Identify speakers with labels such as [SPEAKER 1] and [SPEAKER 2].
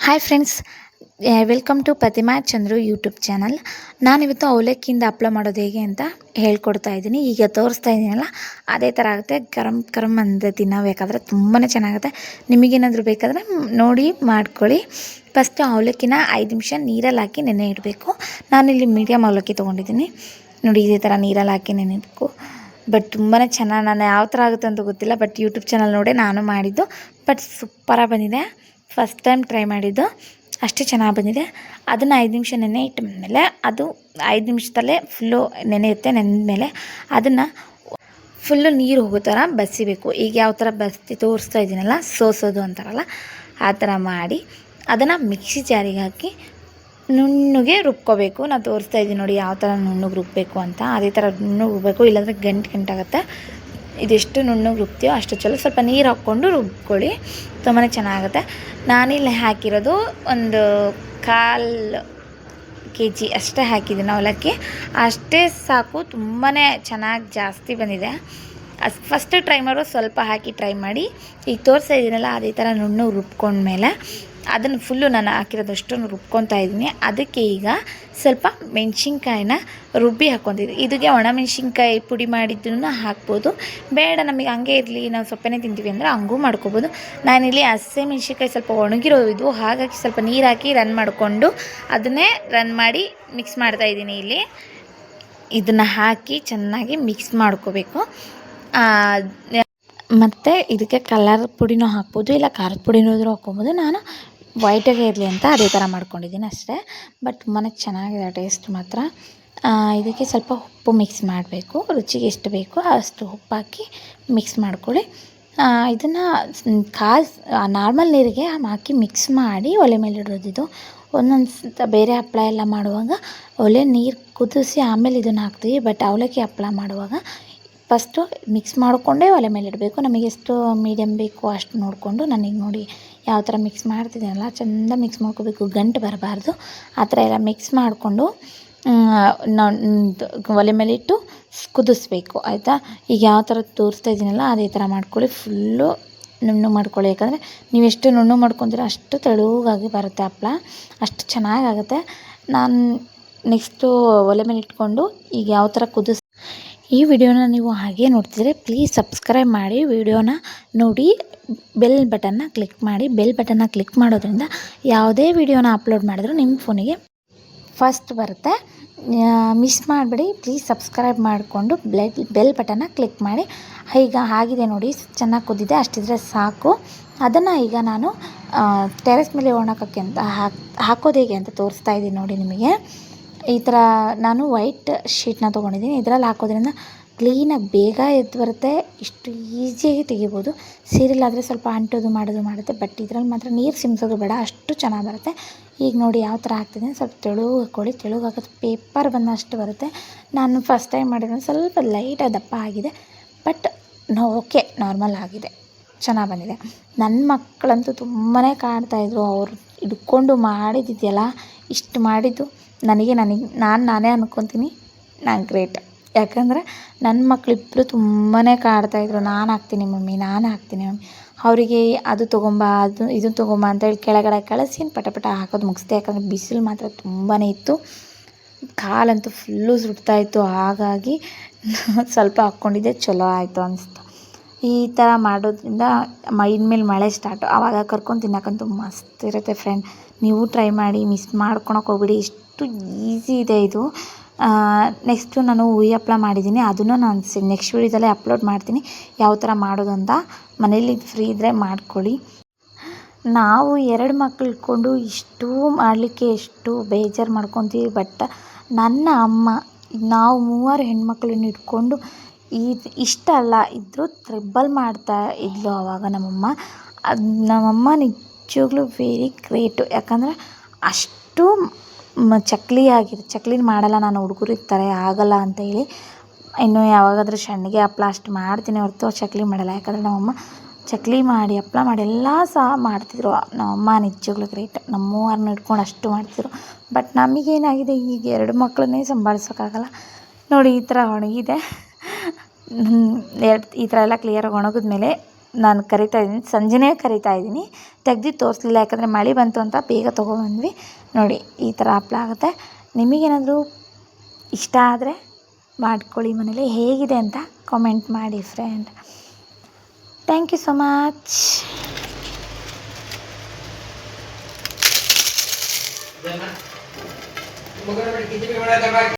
[SPEAKER 1] Hi friends, welcome to Prathima Chandru YouTube channel. ನಾನಿವತ್ತು ಅವಲಕ್ಕಿಯಿಂದ ಹಪ್ಪಳ ಮಾಡೋದು ಹೇಗೆ ಅಂತ ಹೇಳ್ಕೊಡ್ತಾ ಇದ್ದೀನಿ. ಈಗ ತೋರಿಸ್ತಾ ಇದ್ದೀನಲ್ಲ, ಅದೇ ಥರ ಆಗುತ್ತೆ. ಗರಂ ಗರಂ ಅಂತ ತಿನ್ನಬೇಕಾದ್ರೆ ತುಂಬಾ ಚೆನ್ನಾಗುತ್ತೆ. ನಿಮಗೇನಾದರೂ ಬೇಕಾದರೆ ನೋಡಿ ಮಾಡ್ಕೊಳ್ಳಿ. ಫಸ್ಟು ಅವಲಕ್ಕಿನ 5 ನಿಮಿಷ ನೀರಲ್ಲಿ ಹಾಕಿ ನೆನೆ ಇಡಬೇಕು. ನಾನಿಲ್ಲಿ ಮೀಡಿಯಮ್ ಅವಲಕ್ಕಿ ತೊಗೊಂಡಿದ್ದೀನಿ. ನೋಡಿ, ಇದೇ ಥರ ನೀರಲ್ಲಿ ಹಾಕಿ ನೆನೆ ಇಡಬೇಕು. ಬಟ್ ತುಂಬಾ ಚೆನ್ನಾಗಿ, ನಾನು ಯಾವ ಥರ ಆಗುತ್ತೆ ಅಂತ ಗೊತ್ತಿಲ್ಲ, ಬಟ್ ಯೂಟ್ಯೂಬ್ ಚಾನಲ್ ನೋಡಿ ನಾನು ಮಾಡಿದ್ದು. ಬಟ್ ಸೂಪರಾಗಿ ಬಂದಿದೆ. ಫಸ್ಟ್ ಟೈಮ್ ಟ್ರೈ ಮಾಡಿದ್ದು, ಅಷ್ಟೇ ಚೆನ್ನಾಗಿ ಬಂದಿದೆ. ಅದನ್ನು 5 ನಿಮಿಷ ನೆನೆ ಇಟ್ಟ ಅದು 5 ನಿಮಿಷದಲ್ಲೇ ಫುಲ್ಲು ನೆನೆಯುತ್ತೆ. ನೆನೆದ್ಮೇಲೆ ಅದನ್ನು ಫುಲ್ಲು ನೀರು ಹೋಗೋ ಥರ ಬಸಿಬೇಕು. ಈಗ ಯಾವ ಥರ ಬಸಿ ತೋರಿಸ್ತಾ ಇದ್ದೀನಲ್ಲ, ಸೋಸೋದು ಅಂತಾರಲ್ಲ, ಆ ಥರ ಮಾಡಿ ಅದನ್ನು ಮಿಕ್ಸಿ ಜಾರಿಗೆ ಹಾಕಿ ನುಣ್ಣಗೆ ರುಬ್ಕೋಬೇಕು. ನಾನು ತೋರಿಸ್ತಾ ಇದ್ದೀನಿ ನೋಡಿ ಯಾವ ಥರ ನುಣ್ಣಗೆ ರುಬ್ಬಬೇಕು ಅಂತ. ಅದೇ ಥರ ನುಣ್ಣಗೆ ರುಬ್ಬಬೇಕು, ಇಲ್ಲಾಂದರೆ ಗಂಟಾಗುತ್ತೆ. ಇದೆಷ್ಟು ನುಣ್ಣಗೆ ರುಬ್ತೀವೋ ಅಷ್ಟು ಚಲೋ. ಸ್ವಲ್ಪ ನೀರು ಹಾಕ್ಕೊಂಡು ರುಬ್ಕೊಳ್ಳಿ, ತುಂಬಾ ಚೆನ್ನಾಗುತ್ತೆ. ನಾನಿಲ್ಲಿ ಹಾಕಿರೋದು ಒಂದು 1/4 kg ಅಷ್ಟೇ ಹಾಕಿದ್ದೀನಿ ಅವಲಕ್ಕಿ. ಅಷ್ಟೇ ಸಾಕು, ತುಂಬಾ ಚೆನ್ನಾಗಿ ಜಾಸ್ತಿ ಬಂದಿದೆ. ಫಸ್ಟ್ ಟ್ರೈ ಮಾಡೋ ಸ್ವಲ್ಪ ಹಾಕಿ ಟ್ರೈ ಮಾಡಿ. ಈಗ ತೋರಿಸ್ತಾ ಇದ್ದೀನಲ್ಲ, ಅದೇ ಥರ ನುಣ್ಣಗೆ ರುಬ್ಕೊಂಡ್ಮೇಲೆ ಅದನ್ನು ಫುಲ್ಲು ನಾನು ಹಾಕಿರೋದಷ್ಟು ರುಬ್ಕೊತಾ ಇದ್ದೀನಿ. ಅದಕ್ಕೆ ಈಗ ಸ್ವಲ್ಪ ಮೆಣಸಿನ್ಕಾಯಿನ ರುಬ್ಬಿ ಹಾಕ್ಕೊತಿದ್ದೀನಿ. ಇದಕ್ಕೆ ಒಣಮೆಣ್ಸಿನ್ಕಾಯಿ ಪುಡಿ ಮಾಡಿದ್ದನ್ನು ಹಾಕ್ಬೋದು. ಬೇಡ ನಮಗೆ ಹಂಗೆ ಇರಲಿ, ನಾವು ಸೊಪ್ಪನೇ ತಿಂತೀವಿ ಅಂದರೆ ಹಂಗೂ ಮಾಡ್ಕೊಬೋದು. ನಾನಿಲ್ಲಿ ಹಸಿಮೆಣ್ಸಿನ್ಕಾಯಿ ಸ್ವಲ್ಪ ಒಣಗಿರೋದು, ಹಾಗಾಗಿ ಸ್ವಲ್ಪ ನೀರು ಹಾಕಿ ರನ್ ಮಾಡಿಕೊಂಡು ಅದನ್ನೇ ರನ್ ಮಾಡಿ ಮಿಕ್ಸ್ ಮಾಡ್ತಾಯಿದ್ದೀನಿ. ಇಲ್ಲಿ ಇದನ್ನು ಹಾಕಿ ಚೆನ್ನಾಗಿ ಮಿಕ್ಸ್ ಮಾಡ್ಕೋಬೇಕು. ಮತ್ತು ಇದಕ್ಕೆ ಕಲರ್ ಪುಡಿನೂ ಹಾಕ್ಬೋದು, ಇಲ್ಲ ಖಾರದ ಪುಡಿನೂ ಹಾಕ್ಕೊಬೋದು. ನಾನು ವೈಟಾಗೆ ಇರಲಿ ಅಂತ ಅದೇ ಥರ ಮಾಡ್ಕೊಂಡಿದ್ದೀನಿ ಅಷ್ಟೇ. ಬಟ್ ತುಂಬಾ ಚೆನ್ನಾಗಿದೆ ಟೇಸ್ಟ್ ಮಾತ್ರ. ಇದಕ್ಕೆ ಸ್ವಲ್ಪ ಉಪ್ಪು ಮಿಕ್ಸ್ ಮಾಡಬೇಕು. ರುಚಿಗೆ ಎಷ್ಟು ಬೇಕೋ ಅಷ್ಟು ಉಪ್ಪು ಹಾಕಿ ಮಿಕ್ಸ್ ಮಾಡ್ಕೊಳ್ಳಿ. ಇದನ್ನು ನಾರ್ಮಲ್ ನೀರಿಗೆ ಹಾಕಿ ಮಿಕ್ಸ್ ಮಾಡಿ ಒಲೆ ಮೇಲೆ ಇಡೋದಿದು. ಒಂದೊಂದು ಬೇರೆ ಹಪ್ಪಳ ಎಲ್ಲ ಮಾಡುವಾಗ ಒಲೆ ನೀರು ಕುದಿಸಿ ಆಮೇಲೆ ಇದನ್ನು ಹಾಕ್ತೀವಿ. ಬಟ್ ಅವಲಕ್ಕಿ ಹಪ್ಪಳ ಮಾಡುವಾಗ ಫಸ್ಟು ಮಿಕ್ಸ್ ಮಾಡಿಕೊಂಡೇ ಒಲೆ ಮೇಲೆ ಇಡಬೇಕು. ನಮಗೆ ಎಷ್ಟು ಮೀಡಿಯಮ್ ಬೇಕು ಅಷ್ಟು ನೋಡಿಕೊಂಡು, ನನಗೆ ನೋಡಿ ಯಾವ ಥರ ಮಿಕ್ಸ್ ಮಾಡ್ತಿದ್ದೀನಲ್ಲ, ಚೆಂದ ಮಿಕ್ಸ್ ಮಾಡ್ಕೋಬೇಕು, ಗಂಟು ಬರಬಾರ್ದು. ಆ ಥರ ಎಲ್ಲ ಮಿಕ್ಸ್ ಮಾಡಿಕೊಂಡು ಒಲೆ ಮೇಲೆ ಇಟ್ಟು ಕುದಿಸ್ಬೇಕು, ಆಯಿತಾ. ಈಗ ಯಾವ ಥರ ತೋರಿಸ್ತಾ ಇದ್ದೀನಲ್ಲ ಅದೇ ಥರ ಮಾಡ್ಕೊಳ್ಳಿ. ಫುಲ್ಲು ನುಣ್ಣಗೆ ಮಾಡ್ಕೊಳ್ಳಿ, ಯಾಕಂದರೆ ನೀವು ಎಷ್ಟು ನುಣ್ಣಗೆ ಮಾಡ್ಕೊತೀರೋ ಅಷ್ಟು ತೆಳುವಾಗಿ ಬರುತ್ತೆ ಹಪ್ಪಳ, ಅಷ್ಟು ಚೆನ್ನಾಗಾಗುತ್ತೆ. ನಾನು ನೆಕ್ಸ್ಟು ಒಲೆ ಮೇಲೆ ಇಟ್ಕೊಂಡು ಈಗ ಯಾವ ಥರ ಈ ವಿಡಿಯೋನ ನೀವು ಹಾಗೆ ನೋಡ್ತಿದ್ರೆ ಪ್ಲೀಸ್ ಸಬ್ಸ್ಕ್ರೈಬ್ ಮಾಡಿ, ವಿಡಿಯೋನ ನೋಡಿ ಬೆಲ್ ಬಟನ್ನ ಕ್ಲಿಕ್ ಮಾಡಿ. ಬೆಲ್ ಬಟನ್ನ ಕ್ಲಿಕ್ ಮಾಡೋದ್ರಿಂದ ಯಾವುದೇ ವಿಡಿಯೋನ ಅಪ್ಲೋಡ್ ಮಾಡಿದ್ರು ನಿಮ್ಮ ಫೋನಿಗೆ ಫಸ್ಟ್ ಬರುತ್ತೆ. ಮಿಸ್ ಮಾಡಬೇಡಿ, ಪ್ಲೀಸ್ ಸಬ್ಸ್ಕ್ರೈಬ್ ಮಾಡಿಕೊಂಡು ಬೆಲ್ ಬಟನ್ನ ಕ್ಲಿಕ್ ಮಾಡಿ. ಈಗ ಆಗಿದೆ ನೋಡಿ, ಚೆನ್ನಾಗಿ ಕುದ್ದಿದೆ, ಅಷ್ಟಿದ್ರೆ ಸಾಕು. ಅದನ್ನು ಈಗ ನಾನು ಟೆರೆಸ್ ಮೇಲೆ ಒಣಗೋಕ್ಕೆ ಅಂತ ಹಾಕೋದು ಹೇಗೆ ಅಂತ ತೋರಿಸ್ತಾ ಇದ್ದೀನಿ ನೋಡಿ ನಿಮಗೆ. ಈ ಥರ ನಾನು ವೈಟ್ ಶೀಟ್ನ ತೊಗೊಂಡಿದ್ದೀನಿ. ಇದರಲ್ಲಿ ಹಾಕೋದ್ರಿಂದ ಕ್ಲೀನಾಗಿ ಬೇಗ ಎದ್ದು ಬರುತ್ತೆ, ಇಷ್ಟು ಈಸಿಯಾಗಿ ತೆಗಿಬೋದು. ಸೀರೆಲಾದರೆ ಸ್ವಲ್ಪ ಅಂಟೋದು ಮಾಡೋದು ಮಾಡುತ್ತೆ, ಬಟ್ ಇದರಲ್ಲಿ ಮಾತ್ರ ನೀರು ಸಿಮ್ಸೋದು ಬೇಡ, ಅಷ್ಟು ಚೆನ್ನಾಗಿ ಬರುತ್ತೆ. ಈಗ ನೋಡಿ ಯಾವ ಥರ ಆಗ್ತಿದೆ, ಸ್ವಲ್ಪ ತೆಳುಗೆ ಹಾಕ್ಕೊಳ್ಳಿ. ತೆಳುಗೆ ಹಾಕೋದು ಪೇಪರ್ ಬಂದಷ್ಟು ಬರುತ್ತೆ. ನಾನು ಫಸ್ಟ್ ಟೈಮ್ ಮಾಡಿದ್ರೆ ಸ್ವಲ್ಪ ಲೈಟಾಗಿ ದಪ್ಪ ಆಗಿದೆ, ಬಟ್ ಓಕೆ, ನಾರ್ಮಲ್ ಆಗಿದೆ, ಚೆನ್ನಾಗಿ ಬಂದಿದೆ. ನನ್ನ ಮಕ್ಕಳಂತೂ ತುಂಬಾ ಕಾಡ್ತಾಯಿದ್ರು, ಅವ್ರು ಹಿಡ್ಕೊಂಡು ಮಾಡಿದ್ದಿದೆಯಲ್ಲ, ಇಷ್ಟು ಮಾಡಿದ್ದು ನಾನೇ ಅನ್ಕೊತೀನಿ ನಾನು ಗ್ರೇಟ್. ಯಾಕಂದರೆ ನನ್ನ ಮಕ್ಕಳಿಬ್ಬರು ತುಂಬಾ ಕಾಡ್ತಾಯಿದ್ರು, ನಾನು ಹಾಕ್ತೀನಿ ಮಮ್ಮಿ. ಅವರಿಗೆ ಅದು ತೊಗೊಂಬ, ಇದು ತೊಗೊಂಬ ಅಂತೇಳಿ ಕೆಳಗಡೆ ಕಳಿಸಿ ಪಟ ಹಾಕೋದು ಮುಗಿಸ್ದೆ. ಯಾಕಂದರೆ ಬಿಸಿಲು ಮಾತ್ರ ತುಂಬಾ ಇತ್ತು, ಕಾಲಂತೂ ಫುಲ್ಲು ಸುಡ್ತಾಯಿತ್ತು. ಹಾಗಾಗಿ ಸ್ವಲ್ಪ ಹಾಕ್ಕೊಂಡಿದ್ದೆ, ಚಲೋ ಆಯಿತು ಅನಿಸ್ತು. ಈ ಥರ ಮಾಡೋದ್ರಿಂದ ಇನ್ಮೇಲೆ ಮಳೆ ಸ್ಟಾರ್ಟು, ಆವಾಗ ಕರ್ಕೊಂಡು ತಿನ್ನೋಕ್ಕಂತೂ ಮಸ್ತ್ ಇರುತ್ತೆ ಫ್ರೆಂಡ್. ನೀವು ಟ್ರೈ ಮಾಡಿ, ಮಿಸ್ ಮಾಡ್ಕೊಳಕ್ಕೆ ಹೋಗ್ಬಿಡಿ, ಇಷ್ಟು ಈಸಿ ಇದೆ ಇದು. ನೆಕ್ಸ್ಟು ನಾನು ಹುಳಿ ಹಪ್ಪಳ ಮಾಡಿದ್ದೀನಿ, ಅದನ್ನು ನಾನು ನೆಕ್ಸ್ಟ್ ವೀಡಿಯೋದಲ್ಲೇ ಅಪ್ಲೋಡ್ ಮಾಡ್ತೀನಿ ಯಾವ ಥರ ಮಾಡೋದು ಅಂತ. ಮನೇಲಿ ಫ್ರೀ ಇದ್ದರೆ ಮಾಡ್ಕೊಳ್ಳಿ. ನಾವು 2 ಮಕ್ಳು ಇಟ್ಕೊಂಡು ಇಷ್ಟು ಮಾಡಲಿಕ್ಕೆ ಎಷ್ಟು ಬೇಜಾರು ಮಾಡ್ಕೊತೀವಿ. ಬಟ್ ನನ್ನ ಅಮ್ಮ, ನಾವು 3 ಹೆಣ್ಮಕ್ಳನ್ನ ಇಟ್ಕೊಂಡು ಇಷ್ಟಲ್ಲ ಇದ್ದರೂ ತ್ರಿಬಲ್ ಮಾಡ್ತಾ ಇದ್ಲು ಆವಾಗ ನಮ್ಮಮ್ಮ. ನಮ್ಮಮ್ಮ ನಿಜವಾಗ್ಲೂ ವೆರಿ ಗ್ರೇಟು. ಯಾಕಂದರೆ ಅಷ್ಟು ಚಕ್ಲಿ ಮಾಡಲ್ಲ ನಾನು, ಹುಡುಗರು ಇರ್ತಾರೆ ಆಗಲ್ಲ ಅಂತ ಹೇಳಿ. ಇನ್ನು ಯಾವಾಗಾದರೂ ಸಂಡಿಗೆ ಹಪ್ಪಳ ಅಷ್ಟು ಮಾಡ್ತೀನಿ ಹೊರತು ಚಕ್ಲಿ ಮಾಡಲ್ಲ. ಯಾಕಂದರೆ ನಮ್ಮಮ್ಮ ಚಕ್ಲಿ ಮಾಡಿ, ಹಪ್ಪಳ ಮಾಡಿ ಎಲ್ಲ ಸಹ ಮಾಡ್ತಿದ್ರು. ನಮ್ಮಮ್ಮ ನಿಜವಾಗ್ಲೂ ಗ್ರೇಟ್, ನಮ್ಮ 3 ಇಟ್ಕೊಂಡು ಅಷ್ಟು ಮಾಡ್ತಿದ್ರು. ಬಟ್ ನಮಗೇನಾಗಿದೆ, ಈಗ 2 ಮಕ್ಕಳನ್ನೇ ಸಂಭಾಳಿಸೋಕ್ಕಾಗಲ್ಲ. ನೋಡಿ ಈ ಥರ ಒಣಗಿದೆ. ಈ ಥರ ಎಲ್ಲ ಕ್ಲಿಯರಾಗಿ ಒಣಗಿದ್ಮೇಲೆ ನಾನು ಕರಿತಾ ಇದ್ದೀನಿ, ಸಂಜೆನೇ ಕರಿತಾ ಇದ್ದೀನಿ. ತೆಗ್ದು ತೋರಿಸ್ಲಿಲ್ಲ, ಯಾಕಂದರೆ ಮಳೆ ಬಂತು ಅಂತ ಬೇಗ ತೊಗೊಬಂದ್ವಿ. ನೋಡಿ ಈ ಥರ ಹಪ್ಳ ಆಗುತ್ತೆ. ನಿಮಗೇನಾದರೂ ಇಷ್ಟ ಆದರೆ ಮಾಡ್ಕೊಳ್ಳಿ ಮನೇಲಿ. ಹೇಗಿದೆ ಅಂತ ಕಾಮೆಂಟ್ ಮಾಡಿ friend. Thank you so much.